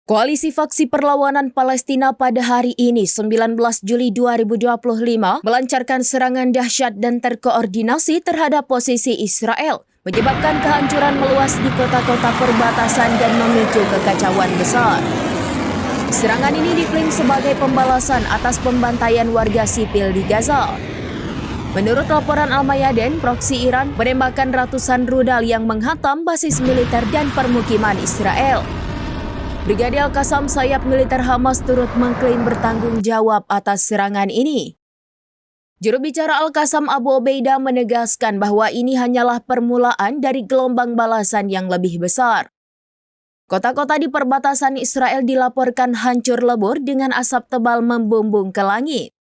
Koalisi Faksi Perlawanan Palestina pada hari ini, 19 Juli 2025, melancarkan serangan dahsyat dan terkoordinasi terhadap posisi Israel, menyebabkan kehancuran meluas di kota-kota perbatasan dan memicu kekacauan besar. Serangan ini diklaim sebagai pembalasan atas pembantaian warga sipil di Gaza. Menurut laporan Al-Mayadin, proksi Iran menembakkan ratusan rudal yang menghantam basis militer dan permukiman Israel. Brigade Al-Qassam, sayap militer Hamas, turut mengklaim bertanggung jawab atas serangan ini. Juru bicara Al-Qassam, Abu Obeidah, menegaskan bahwa ini hanyalah permulaan dari gelombang balasan yang lebih besar. Kota-kota di perbatasan Israel dilaporkan hancur lebur dengan asap tebal membumbung ke langit.